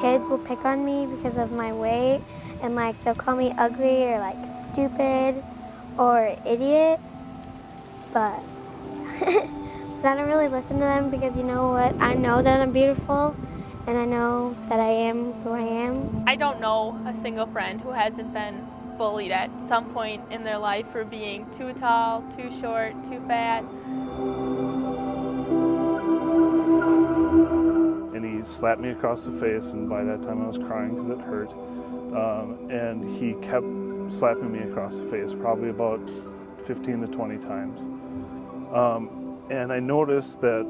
kids will pick on me because of my weight, and like they'll call me ugly or like stupid or idiot, but but I don't really listen to them because you know what? I know that I'm beautiful and I know that I am who I am. I don't know a single friend who hasn't been bullied at some point in their life for being too tall, too short, too fat. And he slapped me across the face, and by that time I was crying because it hurt. And he kept slapping me across the face, probably about 15 to 20 times. And I noticed that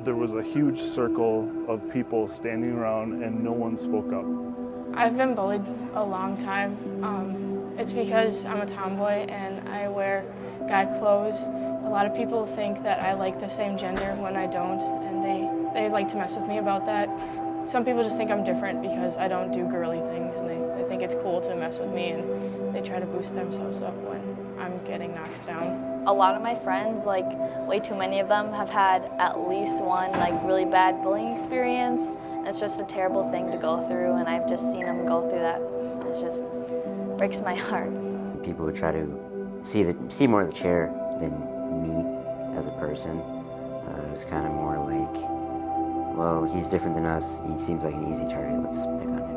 there was a huge circle of people standing around and no one spoke up. I've been bullied a long time. It's because I'm a tomboy and I wear guy clothes. A lot of people think that I like the same gender when I don't, and they like to mess with me about that. Some people just think I'm different because I don't do girly things, and they think it's cool to mess with me, and they try to boost themselves up when I'm getting knocked down. A lot of my friends, like way too many of them, have had at least one like really bad bullying experience. It's just a terrible thing to go through, and I've just seen them go through that. It just breaks my heart. People would try to see more of the chair than me as a person. It was kind of more like, well, he's different than us. He seems like an easy target. Let's pick on him.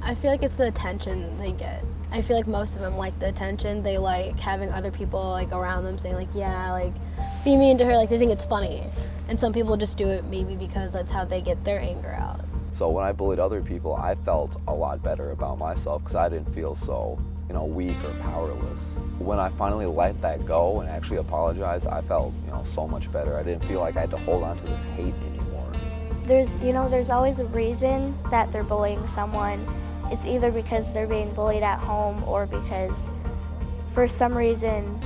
I feel like it's the attention they get. I feel like most of them like the attention. They like having other people like around them saying like, yeah, like be mean to her, like they think it's funny. And some people just do it maybe because that's how they get their anger out. So when I bullied other people, I felt a lot better about myself because I didn't feel so, weak or powerless. When I finally let that go and actually apologized, I felt, so much better. I didn't feel like I had to hold on to this hate anymore. There's always a reason that they're bullying someone. It's either because they're being bullied at home or because for some reason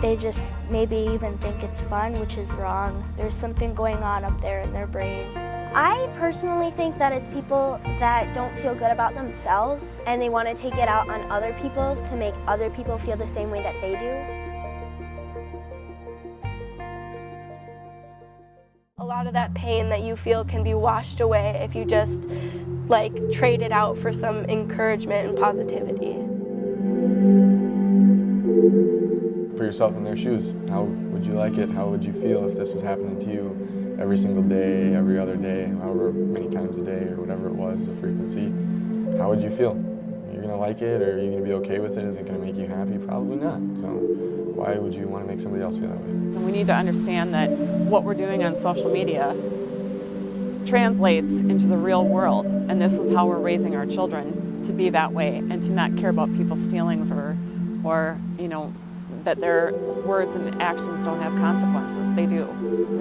they just maybe even think it's fun, which is wrong. There's something going on up there in their brain. I personally think that it's people that don't feel good about themselves and they want to take it out on other people to make other people feel the same way that they do. A lot of that pain that you feel can be washed away if you just trade it out for some encouragement and positivity. Put yourself in their shoes. How would you like it? How would you feel if this was happening to you every single day, every other day, however many times a day or whatever it was, the frequency? How would you feel? You're gonna like it, or are you gonna be okay with it? Is it gonna make you happy? Probably not. So why would you want to make somebody else feel that way? So we need to understand that what we're doing on social media translates into the real world, and this is how we're raising our children to be that way and to not care about people's feelings or that their words and actions don't have consequences. They do.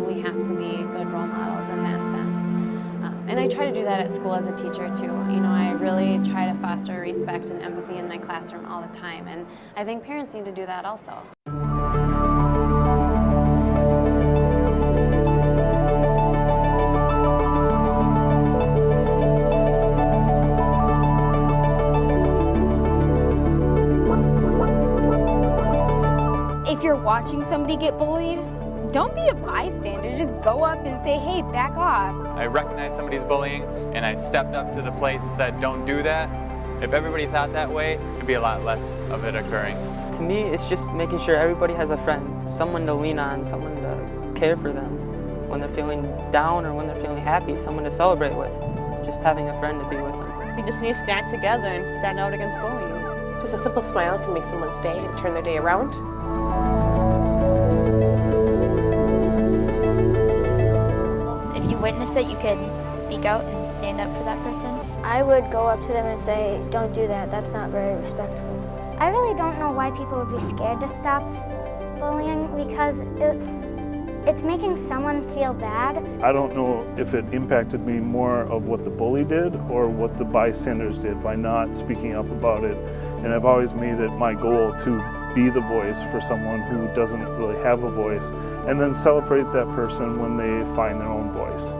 We have to be good role models in that sense. And I try to do that at school as a teacher too. I really try to foster respect and empathy in my classroom all the time, and I think parents need to do that also. If you're watching somebody get bullied, don't be a bystander. Just go up and say, hey, back off. I recognized somebody's bullying and I stepped up to the plate and said, don't do that. If everybody thought that way, it'd be a lot less of it occurring. To me, it's just making sure everybody has a friend, someone to lean on, someone to care for them. When they're feeling down or when they're feeling happy, someone to celebrate with. Just having a friend to be with them. We just need to stand together and stand out against bullying. Just a simple smile can make someone's day and turn their day around. If you witness it, you could speak out and stand up for that person. I would go up to them and say, don't do that, that's not very respectful. I really don't know why people would be scared to stop bullying, because it's making someone feel bad. I don't know if it impacted me more of what the bully did or what the bystanders did by not speaking up about it. And I've always made it my goal to be the voice for someone who doesn't really have a voice, and then celebrate that person when they find their own voice.